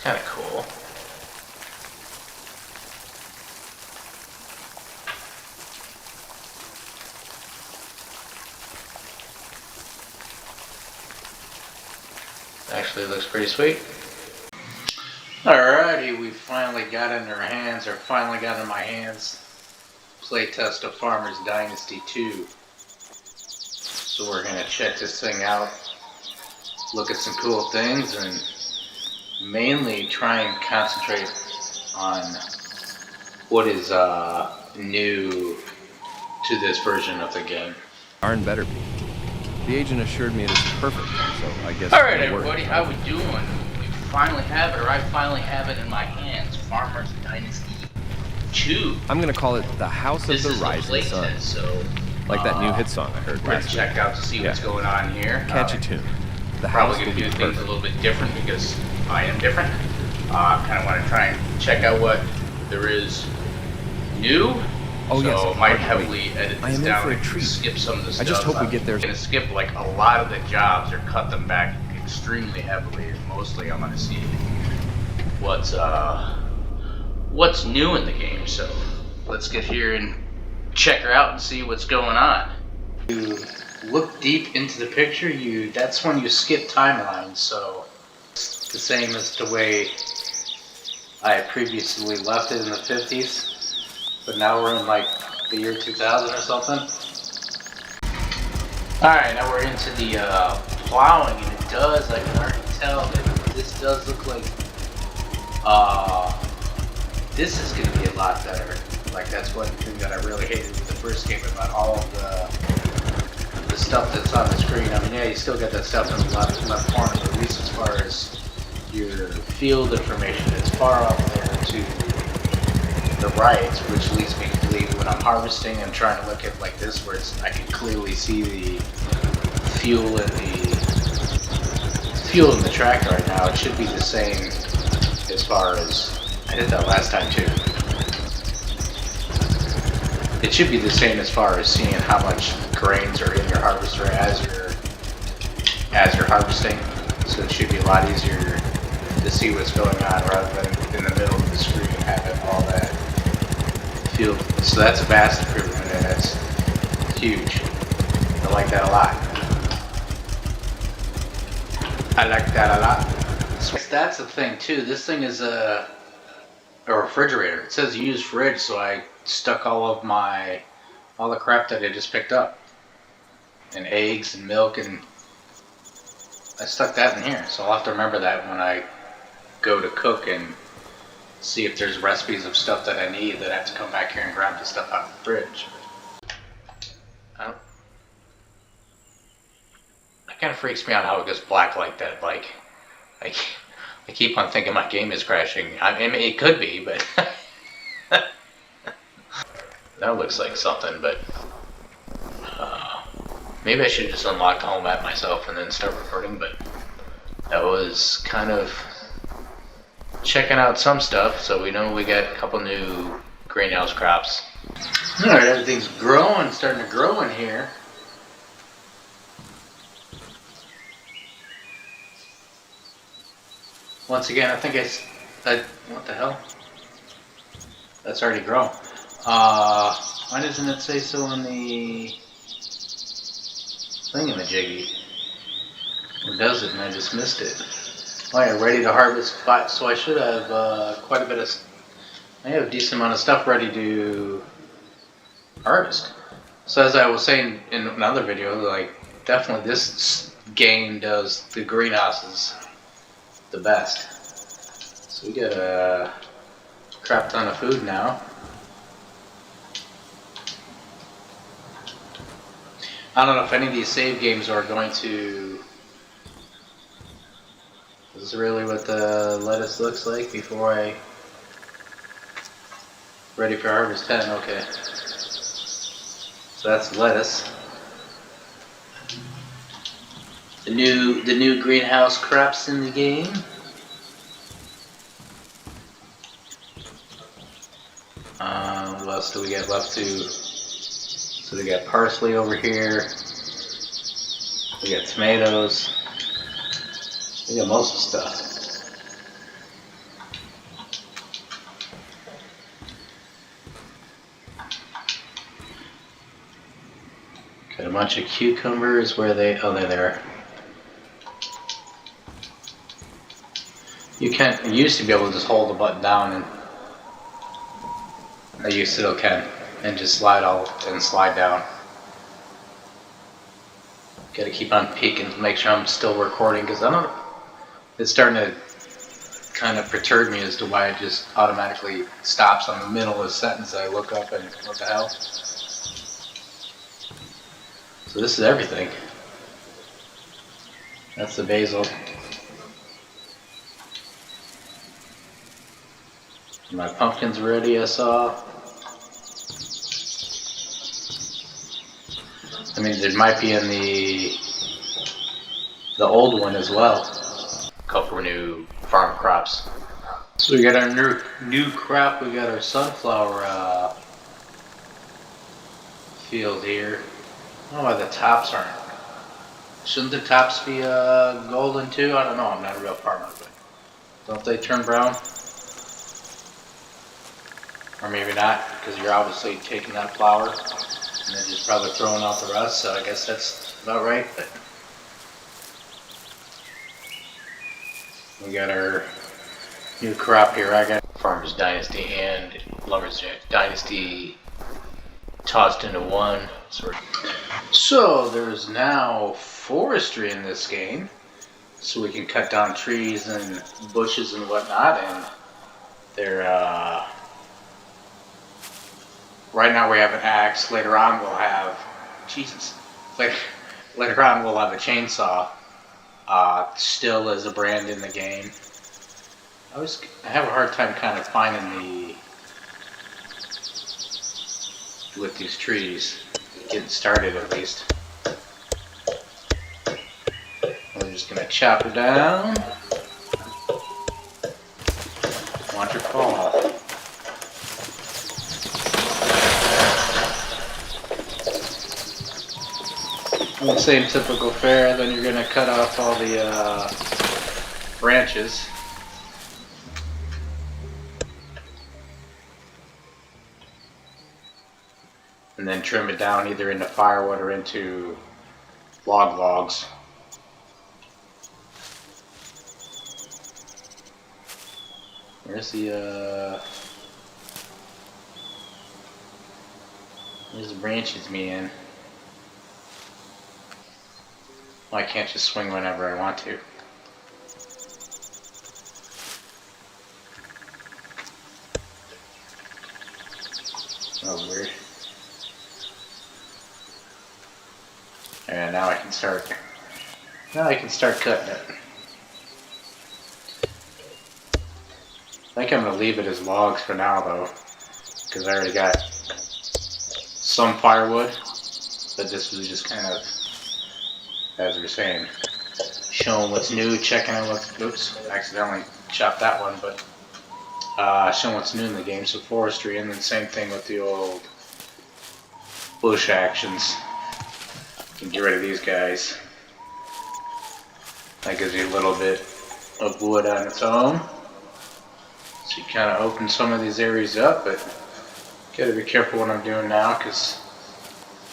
kind of cool. Actually looks pretty sweet. Alrighty, we finally got in our hands, or finally got in my hands, playtest of Farmers Dynasty 2. So we're gonna check this thing out, look at some cool things, and mainly try and concentrate on what is new to this version of the game. Darn better be. The agent assured me it is perfect, so I guess. Alright everybody, how we doing? We finally have it, or I finally have it in my hands. Farmers Dynasty 2. I'm gonna call it the House of the Rising Sun. So like that new hit song I heard we're gonna last check week. out to see what's going on here. Catchy tune. The probably house gonna will do be things perfect. a little bit different because I am different. Kind of want to try and check out what there is new. Oh, so yes, I might heavily edit I this am in down for a and treat. skip some of the stuff. I just hope we get there. I'm gonna skip like a lot of the jobs or cut them back extremely heavily. And mostly I'm gonna see what's new in the game. So let's get here and check her out and see what's going on. You look deep into the picture, that's when you skip timelines. So it's the same as the way I previously left it in the 50s. But now we're in like the year 2000 or something. Alright, now we're into the plowing, and it does, I can already tell that this does look like this is going to be a lot better. Like, that's one thing that I really hated with the first game about all of the stuff that's on the screen. I mean, yeah, you still get that stuff in the left corner, but at least as far as your field information, it's far off there to the right, which leads me to believe when I'm harvesting and trying to look at like this, where I can clearly see the fuel in the tractor right now. It should be the same as far as I did that last time too. It should be the same as far as seeing how much grains are in your harvester as you're harvesting. So it should be a lot easier to see what's going on rather than in the middle of the screen having all that field. So that's a vast improvement, and that's huge. I like that a lot. I like that a lot. So that's the thing too. This thing is a refrigerator. It says use fridge, so I stuck all the crap that I just picked up, and eggs and milk, and I stuck that in here. So I'll have to remember that when I go to cook and see if there's recipes of stuff that I need that I have to come back here and grab the stuff out of the fridge. It kind of freaks me out how it goes black like that. Like, I keep on thinking my game is crashing. I mean, it could be, but that looks like something. But maybe I should just unlock the whole map myself and then start recording. But that was kind of checking out some stuff, so we know we got a couple new greenhouse crops. Alright, everything's growing, starting to grow in here. Once again, I think what the hell? That's already grown. Why doesn't it say so on the thingamajiggy? Or does it and I just missed it? Oh yeah, ready to harvest, so I should have quite a bit of, I have a decent amount of stuff ready to harvest. So as I was saying in another video, like, definitely this game does the greenhouses the best. So we got a crap ton of food now. I don't know if any of these save games are going to. This is really what the lettuce looks like before I ready for harvest 10. Okay, so that's lettuce. The new greenhouse crops in the game. What else do we got left to? So we got parsley over here. We got tomatoes. We got most of the stuff. bunch of cucumbers. Where are they? Oh, they're there. You used to be able to just hold the button down, and you still can, and just slide down. Gotta keep on peeking to make sure I'm still recording, because I don't. It's starting to kind of perturb me as to why it just automatically stops on the middle of the sentence. I look up and what the hell? So this is everything. That's the basil. My pumpkin's ready, I saw. I mean, there might be in the old one as well. A couple of new farm crops. So we got our new crop. We got our sunflower field here. I don't know why the tops aren't. Shouldn't the tops be golden too? I don't know. I'm not a real farmer, but don't they turn brown? Or maybe not, because you're obviously taking that flour and then just probably throwing out the rest. So I guess that's about right. But we got our new crop here. I got Farmers Dynasty and Lumber's Dynasty tossed into one. So there's now forestry in this game, so we can cut down trees and bushes and whatnot. And they're right now we have an axe. Later on we'll have later on we'll have a chainsaw. Still as a brand in the game. I have a hard time kind of finding with these trees, getting started at least. We're just gonna chop her down. Watch her fall. And the same typical fare, then you're gonna cut off all the branches. And then trim it down either into firewood or into logs. Where's the branches meeting? Well, I can't just swing whenever I want to. Oh, weird. And now I can start cutting it. I think I'm gonna leave it as logs for now though, because I already got some firewood, but this was just kind of, as we were saying, showing what's new, checking out what's, oops, accidentally chopped that one, but showing what's new in the game, so forestry, and then same thing with the old bush actions. You can get rid of these guys. That gives you a little bit of wood on its own. So you kind of open some of these areas up, but gotta be careful what I'm doing now, because,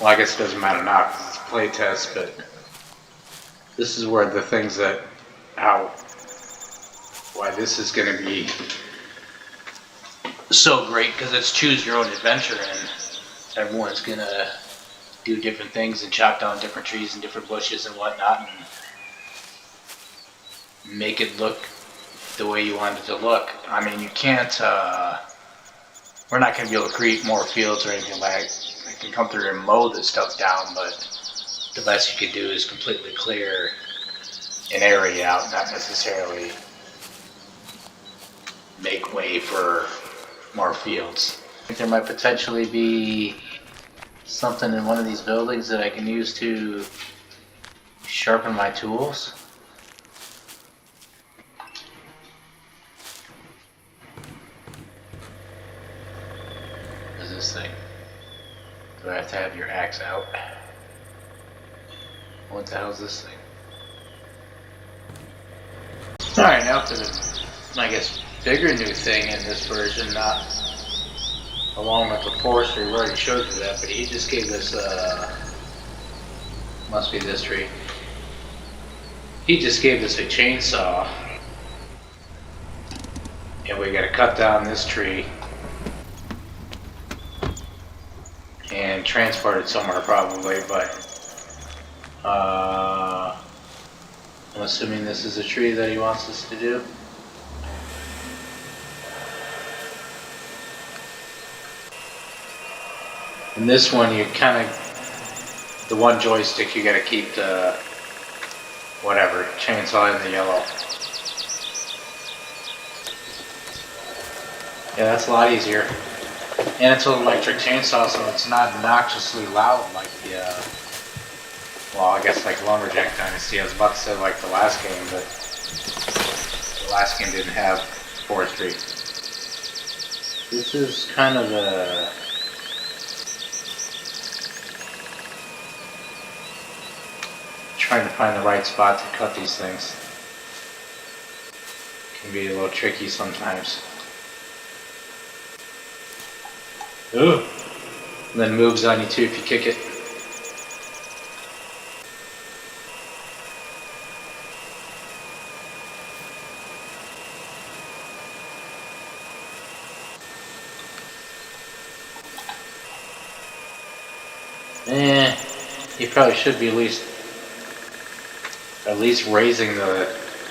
well, I guess it doesn't matter now because it's a play test, but this is where the things that, why this is going to be so great, because it's choose your own adventure, and everyone's going to do different things and chop down different trees and different bushes and whatnot and make it look the way you want it to look. I mean, you can't, we're not going to be able to create more fields or anything like that. I can come through and mow this stuff down, but the best you could do is completely clear an area out, not necessarily make way for more fields. I think there might potentially be something in one of these buildings that I can use to sharpen my tools. What is this thing? Do I have to have your axe out? What the hell is this thing? Alright, now to the, I guess, bigger new thing in this version, not along with the forestry. We already showed you that, but he just gave us Must be this tree. He just gave us a chainsaw. And we gotta cut down this tree. And transport it somewhere probably, but I'm assuming this is a tree that he wants us to do. And this one, you kind of, the one joystick, you gotta keep the, whatever, chainsaw in the yellow. Yeah, that's a lot easier. And it's an electric chainsaw, so it's not obnoxiously loud like the, well, I guess like Lumberjack Dynasty. I was about to say like the last game, but the last game didn't have forestry. This is kind of a... trying to find the right spot to cut these things. Can be a little tricky sometimes. Ooh! And then moves on you too if you kick it. He probably should be at least raising the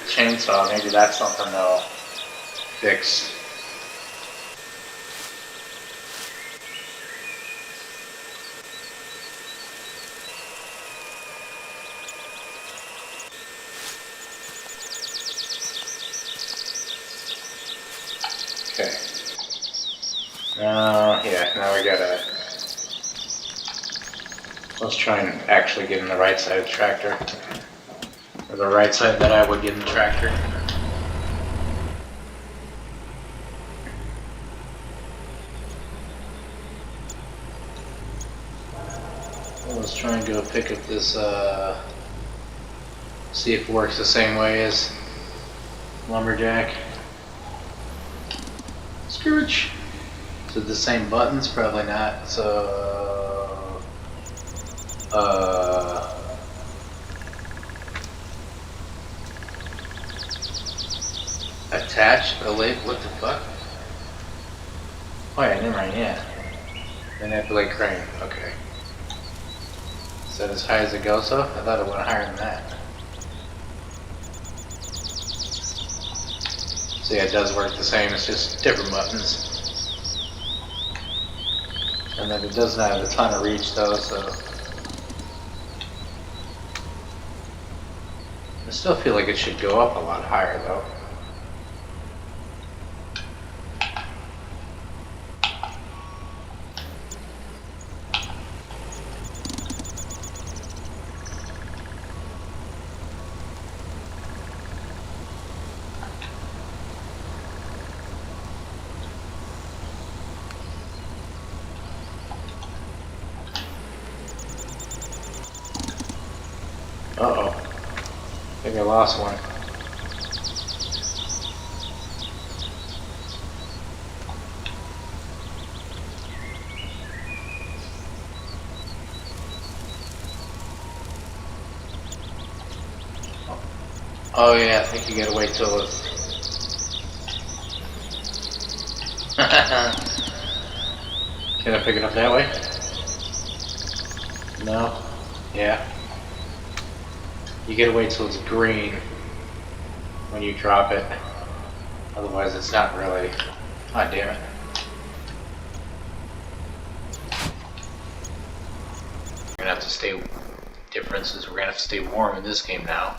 chainsaw. Maybe that's something they'll fix. Okay. Now we gotta... Let's try and actually get in the right side of the tractor. Or the right side that I would get in the tractor. Well, let's try and go pick up this, see if it works the same way as Lumberjack. Scrooge! Is it the same buttons? Probably not. So... attach the lid? What the fuck? Oh yeah, never mind, yeah. Manipulate crane, okay. Is that as high as it goes though? I thought it went higher than that. So yeah, it does work the same, it's just different buttons. And then it doesn't have a ton of reach though, so... I still feel like it should go up a lot higher though. Uh-oh. I think I lost one. Oh yeah, I think you gotta wait till it... Can I pick it up that way? No? Yeah. You gotta wait till it's green when you drop it. Otherwise it's not really... Ah, damn it. We're gonna have to stay... Difference is we're gonna have to stay warm in this game now.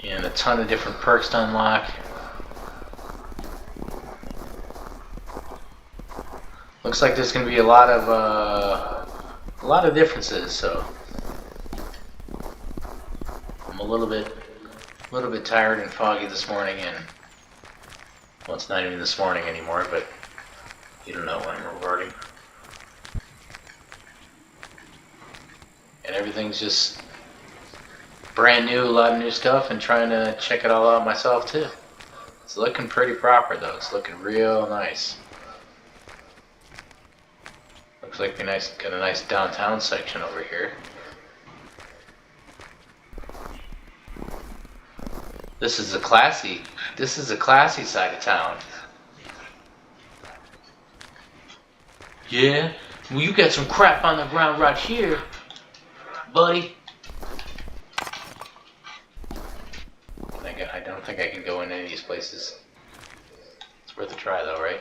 And a ton of different perks to unlock. Looks like there's gonna be a lot of differences, so... I'm a little bit tired and foggy this morning, and well, it's not even this morning anymore, but you don't know when I'm recording. And everything's just brand new, a lot of new stuff, and trying to check it all out myself too. It's looking pretty proper though. It's looking real nice. Looks like we got a nice downtown section over here. This is a classy side of town. Yeah? Well, you got some crap on the ground right here, buddy. I don't think I can go in any of these places. It's worth a try though, right?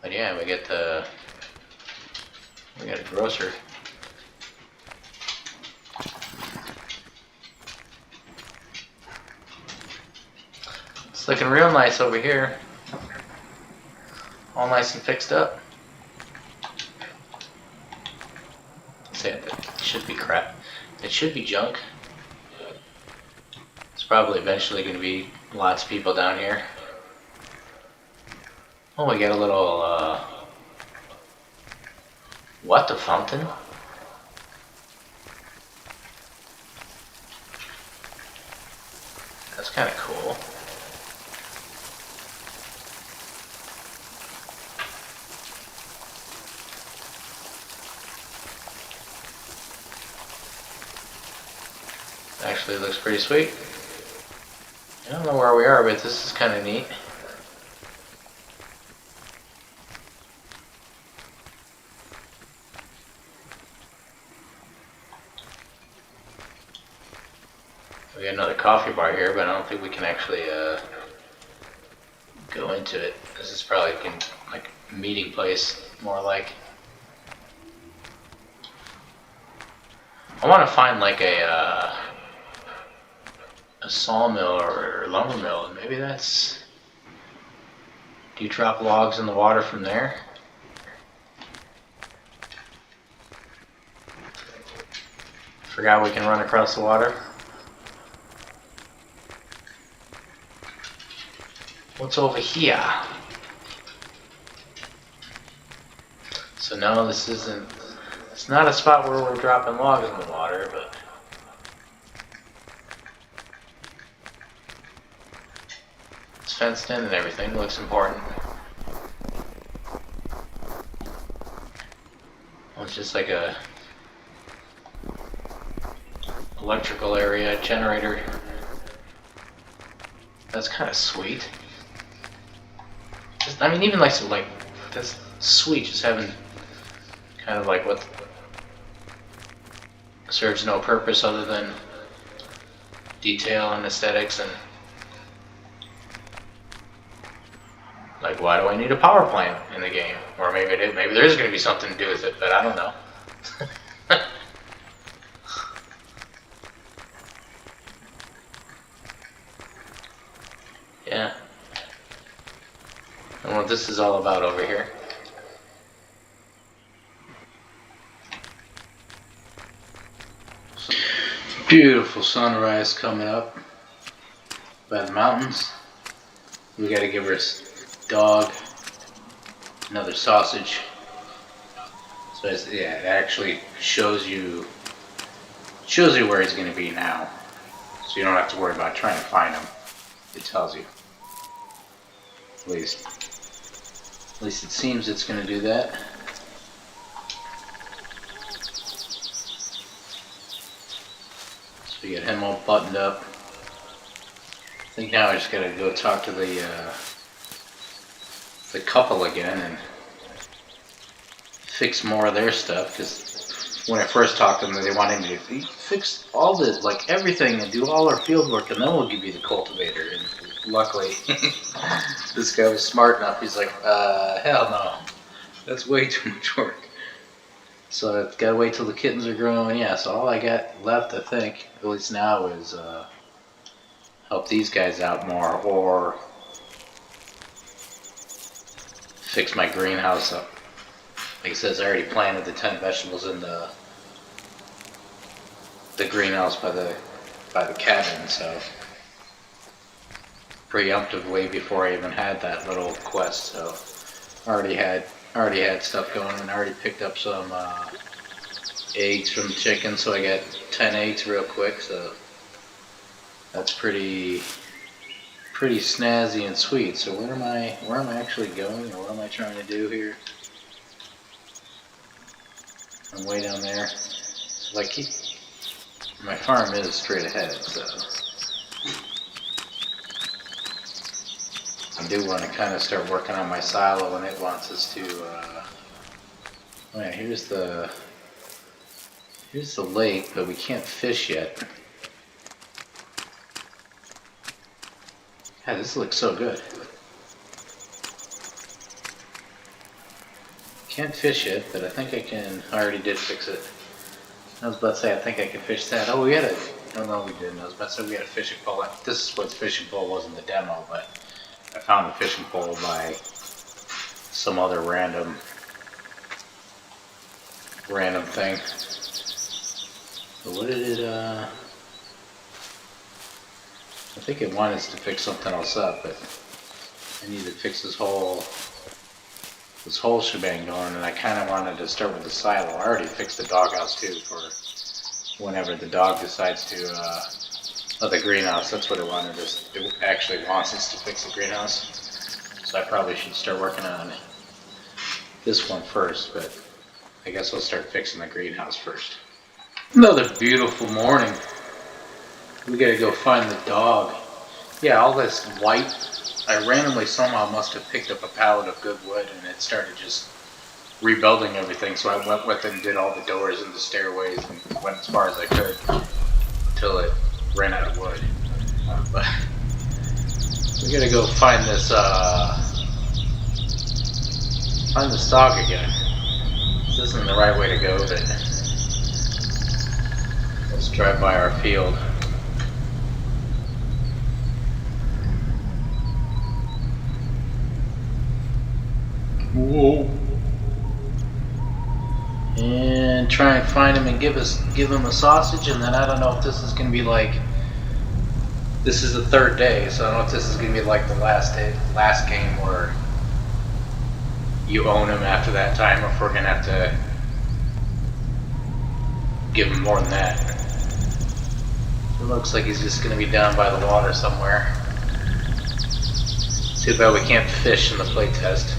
But yeah, we got a grocer. It's looking real nice over here. All nice and fixed up. It should be crap. It should be junk. It's probably eventually going to be lots of people down here. Oh, we got a little, water fountain. That's kind of cool. Actually looks pretty sweet. I don't know where we are, but this is kind of neat. We got another coffee bar here, but I don't think we can actually go into it. This is probably like a meeting place, more like. I want to find like a sawmill or lumber mill, and maybe that's. Do you drop logs in the water from there? Forgot we can run across the water. What's over here? So no, this isn't. It's not a spot where we're dropping logs in the water, but. It's fenced in and everything. Looks important. Well, it's just like a electrical area, generator. That's kind of sweet. I mean, even like that's sweet. Just having kind of like what serves no purpose other than detail and aesthetics, and like, why do I need a power plant in the game? Or maybe maybe there is going to be something to do with it, but I don't know. Yeah. I don't know what this is all about over here. Beautiful sunrise coming up by the mountains. We gotta give her a dog another sausage. So yeah, it actually shows you where he's gonna be now. So you don't have to worry about trying to find him. It tells you. At least it seems it's gonna do that. So we get him all buttoned up. I think now I just gotta go talk to the couple again and fix more of their stuff, because when I first talked to them, they wanted me to fix all the, like, everything and do all our field work, and then we'll give you the cultivator. And luckily, this guy was smart enough. He's like, hell no, that's way too much work. So I've got to wait till the kittens are growing. Yeah, so all I got left, I think, at least now, is help these guys out more, or fix my greenhouse up. Like it says, I already planted the 10 vegetables in the greenhouse by the cabin, so preemptive way before I even had that little quest. So already had stuff going, and already picked up some eggs from the chicken. So I got 10 eggs real quick. So that's pretty snazzy and sweet. So where am I actually going, or what am I trying to do here? I'm way down there. Like, my farm is straight ahead, so I do want to kind of start working on my silo when it wants us to. Oh yeah, here's the lake, but we can't fish yet. Yeah, this looks so good. Can't fish it, but I think I can. I already did fix it. I was about to say I think I could fish that. Oh, we had a. Oh no, we didn't. I was about to say we had a fishing pole. This is what the fishing pole was in the demo, but I found the fishing pole by some other random thing. So what did it? I think it wanted us to fix something else up, but I need to fix this whole shebang going, and I kind of wanted to start with the silo. I already fixed the doghouse too for whenever the dog decides to, the greenhouse, that's what it wanted us, it actually wants us to fix the greenhouse. So I probably should start working on this one first, but I guess I'll start fixing the greenhouse first. Another beautiful morning. We gotta go find the dog. Yeah, all this white, I randomly somehow must have picked up a pallet of good wood and it started just rebuilding everything, so I went with it and did all the doors and the stairways and went as far as I could until it ran out of wood. But we gotta go find this dog again. This isn't the right way to go, but let's drive by our field. Whoa. And try and find him and give him a sausage, and then I don't know if this is gonna be like, this is the third day, so I don't know if this is gonna be like the last game where you own him after that time, or if we're gonna have to give him more than that. It looks like he's just gonna be down by the water somewhere. Too bad we can't fish in the playtest.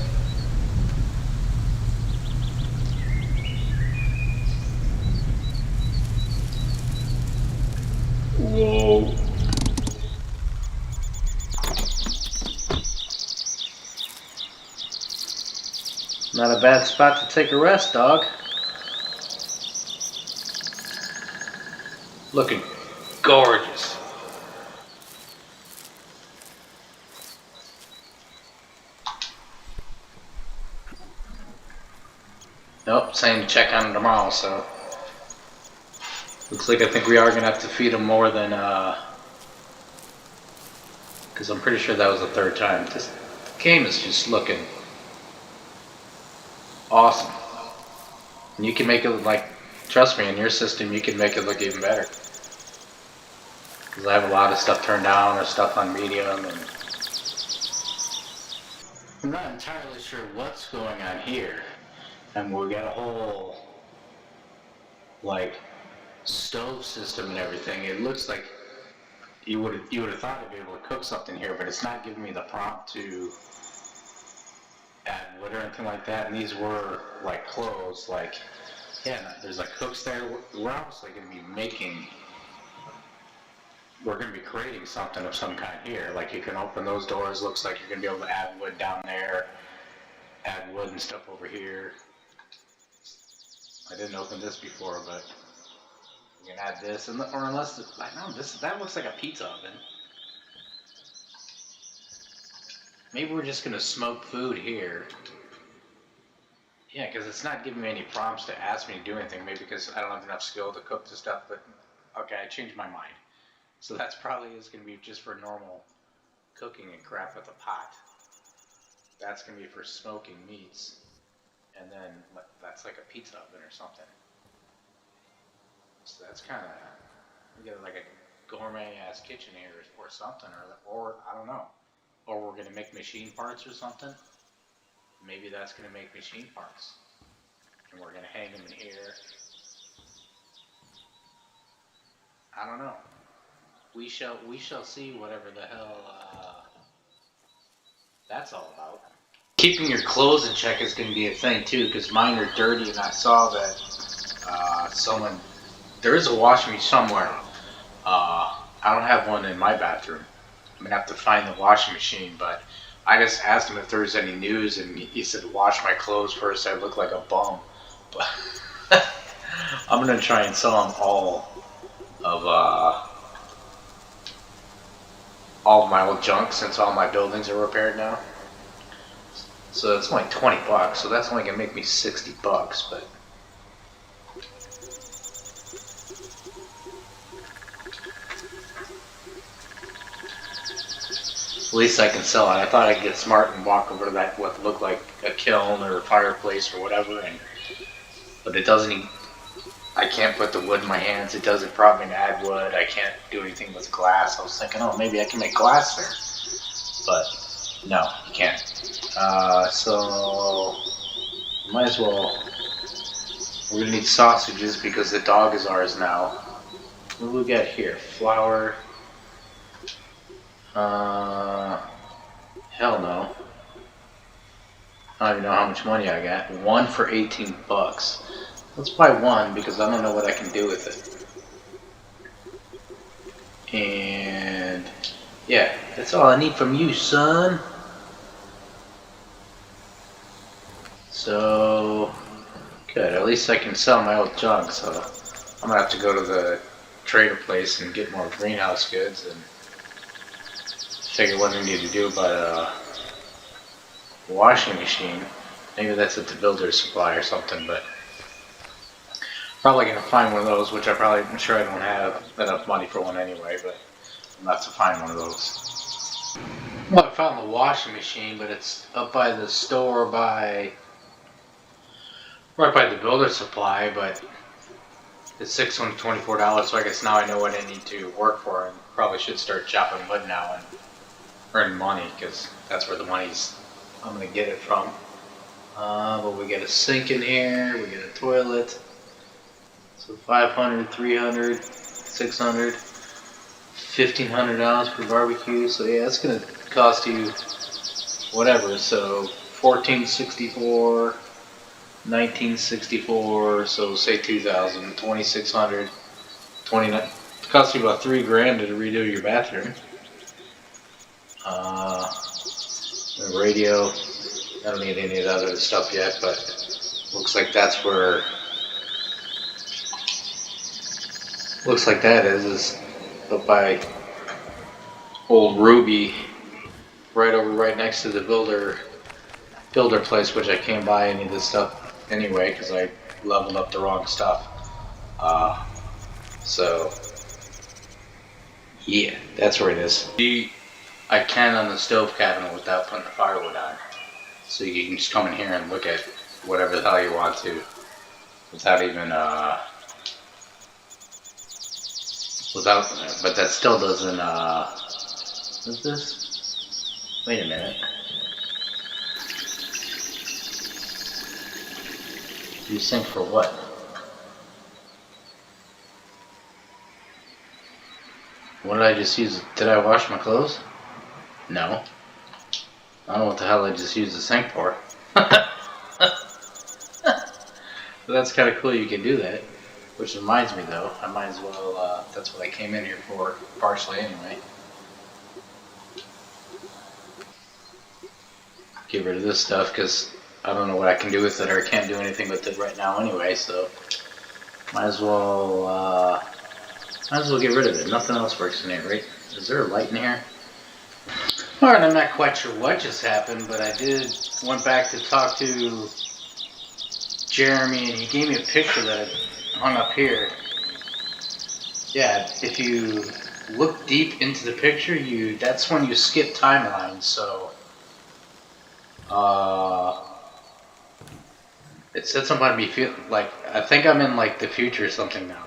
Whoa. Not a bad spot to take a rest, dog. Looking gorgeous. Nope, saying to check on him tomorrow, so looks like I think we are gonna have to feed him more than because I'm pretty sure that was the third time. This game is just looking awesome. And you can make it like, trust me, in your system you can make it look even better. Because I have a lot of stuff turned down or stuff on medium, and I'm not entirely sure what's going on here. And we got a whole like stove system and everything. It looks like you would have thought I'd be able to cook something here, but it's not giving me the prompt to add wood or anything like that. And these were like closed, like, yeah, there's like hooks there. We're obviously going to be we're going to be creating something of some kind here. Like you can open those doors, looks like you're going to be able to add wood down there, add wood and stuff over here. I didn't open this before, but you can add this, or unless, I don't know, that looks like a pizza oven. Maybe we're just gonna smoke food here. Yeah, because it's not giving me any prompts to ask me to do anything, maybe because I don't have enough skill to cook the stuff, but okay, I changed my mind. So that's probably is gonna be just for normal cooking and crap with a pot. That's gonna be for smoking meats. And then that's like a pizza oven or something. So that's kind of, we got like a gourmet ass kitchen here or something, or I don't know. Or we're gonna make machine parts or something. Maybe that's gonna make machine parts, and we're gonna hang them in here. I don't know. We shall see whatever the hell that's all about. Keeping your clothes in check is going to be a thing too, because mine are dirty, and I saw that someone. There is a washing machine somewhere. I don't have one in my bathroom. I'm gonna have to find the washing machine, but I just asked him if there was any news, and he said, "Wash my clothes first. I look like a bum." But I'm gonna try and sell him of all of my old junk since all my buildings are repaired now. So it's only 20 bucks. So that's only gonna make me 60 bucks, but. At least I can sell it. I thought I'd get smart and walk over to that what looked like a kiln or a fireplace or whatever, but it doesn't. I can't put the wood in my hands. It doesn't prompt me to add wood. I can't do anything with glass. I was thinking, oh, maybe I can make glass there, but no, you can't. So might as well. We're gonna need sausages because the dog is ours now. What do we got here? Flour. Hell no. I don't even know how much money I got. One for 18 bucks. Let's buy one because I don't know what I can do with it. And yeah, that's all I need from you, son. So good. At least I can sell my old junk. So I'm gonna have to go to the trader place and get more greenhouse goods and figure what we need to do about a washing machine. Maybe that's at the builder's supply or something, but probably gonna find one of those, which I'm sure I don't have enough money for one anyway, but I'm gonna have to find one of those. Well, I found the washing machine, but it's up by the store right by the builder's supply, but it's $624, so I guess now I know what I need to work for, and probably should start chopping wood now and earn money, because that's where the money's I'm gonna get it from. But we get a sink in here, we get a toilet. So 500, 300, 600, $1,500 per barbecue. So yeah, it's gonna cost you whatever. So 1464, 1964. So say 2,000, 2,600, 29. It costs you about $3,000 to redo your bathroom. The radio. I don't need any of that other stuff yet, but looks like that's where. Looks like that is up by old Ruby, right next to the builder place, which I can't buy any of this stuff anyway because I leveled up the wrong stuff. So yeah, that's where it is. I can on the stove cabinet without putting the firewood on, so you can just come in here and look at whatever the hell you want to, without even but that still doesn't, what's this? Wait a minute. You sync for what? What did I just use? Did I wash my clothes? No. I don't know what the hell I just used the sink for. But that's kind of cool you can do that. Which reminds me though, I might as well, that's what I came in here for, partially anyway. Get rid of this stuff because I don't know what I can do with it, or I can't do anything with it right now anyway, so might as well get rid of it. Nothing else works in here, right? Is there a light in here? Alright, I'm not quite sure what just happened, but I went back to talk to Jeremy, and he gave me a picture that I hung up here. Yeah, if you look deep into the picture, that's when you skip timelines, so it said something about me feel like I think I'm in like the future or something now.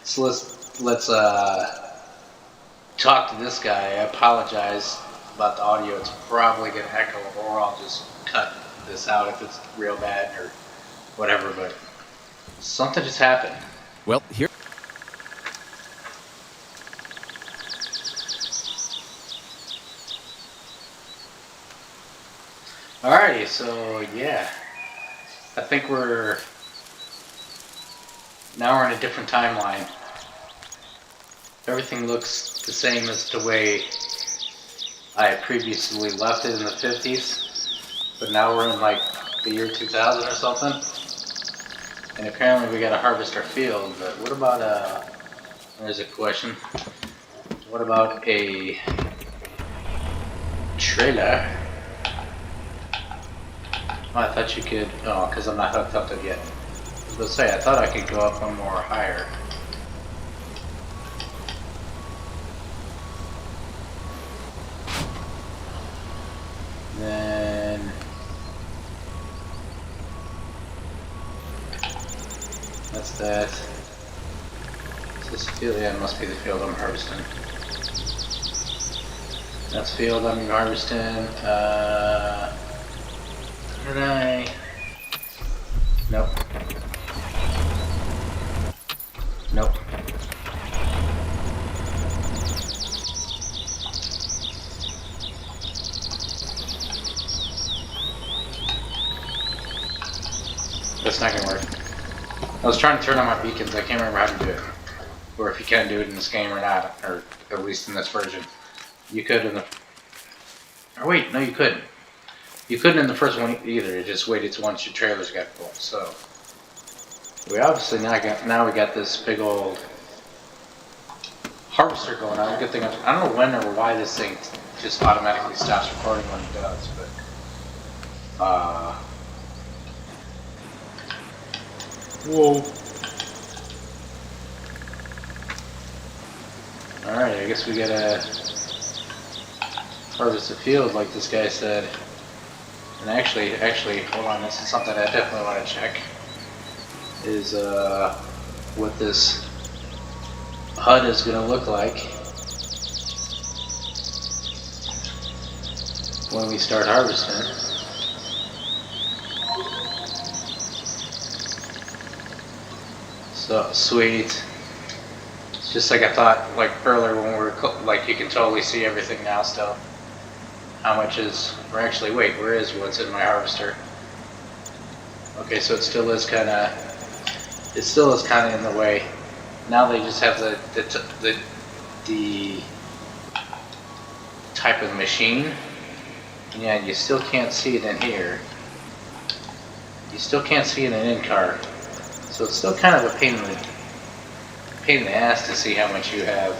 So let's talk to this guy. I apologize about the audio. It's probably gonna echo, or I'll just cut this out if it's real bad or whatever, but something just happened. Well, here. Alrighty, so yeah, I think we're Now we're in a different timeline. Everything looks the same as the way I had previously left it in the 50s, but now we're in like the year 2000 or something. And apparently we gotta harvest our field, but what about there's a question. What about a trailer? Oh, I thought you could, oh, because I'm not hooked up to it yet. I was gonna say, I thought I could go up one more higher. Then that's that. Is this field? Yeah, it must be the field I'm harvesting. That's field I'm harvesting. Did I? Nope. Nope. That's not gonna work. I was trying to turn on my beacons. I can't remember how to do it, or if you can do it in this game or not, or at least in this version. You could in the. Or wait, no, you couldn't. You couldn't in the first one either. It just waited till once your trailers got full. So we obviously now we got this big old harvester going on. Good thing I don't know when or why this thing just automatically stops recording when it does, but whoa. All right, I guess we gotta harvest the field like this guy said. And actually, hold on, this is something I definitely want to check. Is what this HUD is going to look like when we start harvesting. So sweet. It's just like I thought, like earlier when we were like you can totally see everything now still. How much is, or actually wait, where is what's in my harvester? Okay, so it still is kind of in the way. Now they just have the type of machine. Yeah, you still can't see it in here. You still can't see it in in-car. So it's still kind of a pain in the ass to see how much you have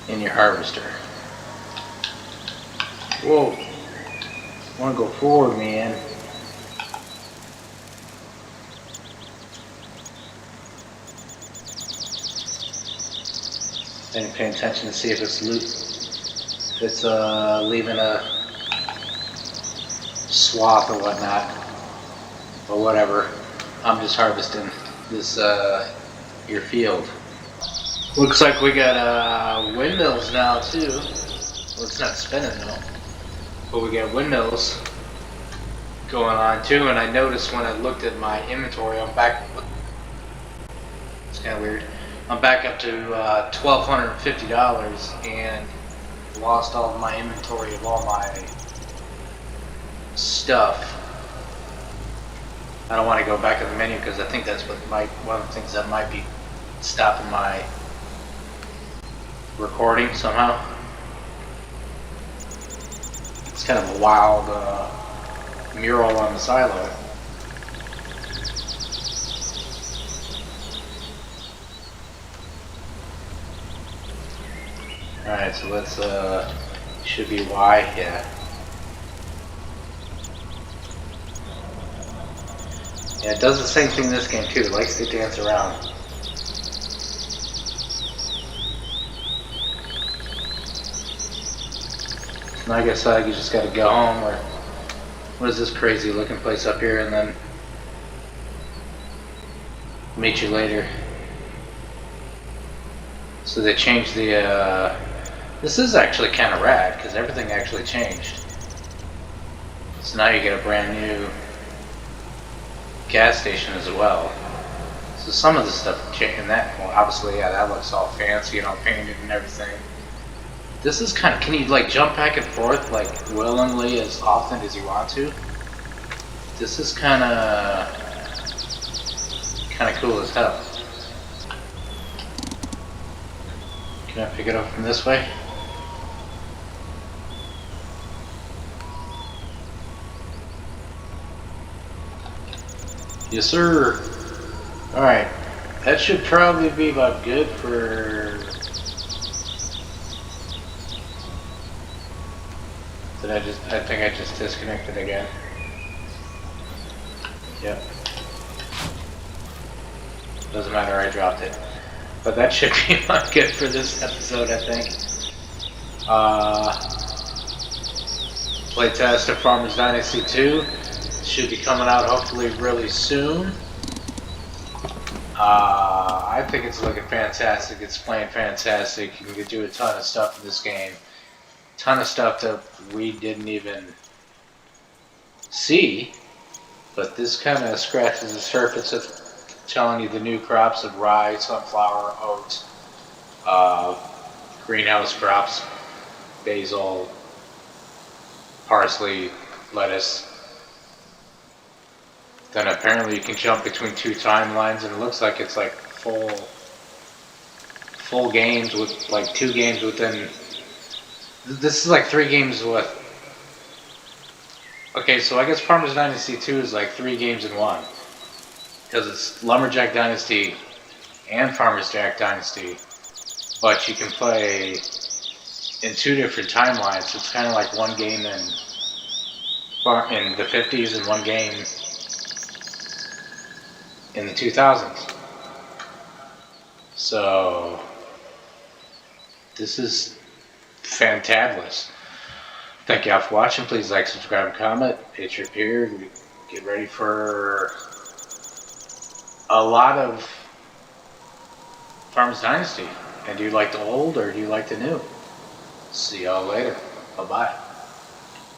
in your harvester. Whoa. I want to go forward, man. And pay attention to see if it's leaving a swath or whatnot. Or whatever. I'm just harvesting this your field. Looks like we got windmills now too. Well, it's not spinning though, but we got windmills going on too. And I noticed when I looked at my inventory, I'm back. It's kind of weird. I'm back up to $1,250 and lost all of my inventory of all my stuff. I don't want to go back to the menu because I think that's what one of the things that might be stopping my recording somehow. It's kind of a wild mural on the silo. Alright, so let's should be Y, yeah. Yeah, it does the same thing in this game too. It likes to dance around. And I guess you just gotta go home, or what is this crazy looking place up here, and then meet you later. So they changed the, this is actually kind of rad, because everything actually changed. So now you get a brand new gas station as well. So some of the stuff changed in that, well, obviously, yeah, that looks all fancy and all painted and everything. This is kind of, can you like jump back and forth like willingly as often as you want to? This is kind of cool as hell. Can I pick it up from this way? Yes, sir. Alright. That should probably be about good for... I think I just disconnected again. Yep. Doesn't matter, I dropped it. But that should be about good for this episode, I think. Playtest of Farmers Dynasty 2 should be coming out hopefully really soon. I think it's looking fantastic. It's playing fantastic. You can do a ton of stuff in this game. Ton of stuff that we didn't even see. But this kind of scratches the surface of telling you the new crops of rye, sunflower, oats, greenhouse crops, basil, parsley, lettuce. Then apparently you can jump between 2 timelines, and it looks like it's like full games with like 2 games within. This is like 3 games with. Okay, so I guess Farmers Dynasty 2 is like 3 games in 1. Because it's Lumberjack Dynasty and Farmers Jack Dynasty. But you can play in 2 different timelines. So it's kind of like 1 game in the 50s and 1 game in the 2000s. So this is fantabulous. Thank y'all for watching. Please like, subscribe, and comment. Hit your peer. Get ready for a lot of Farmers Dynasty. And do you like the old or do you like the new? See y'all later. Bye-bye.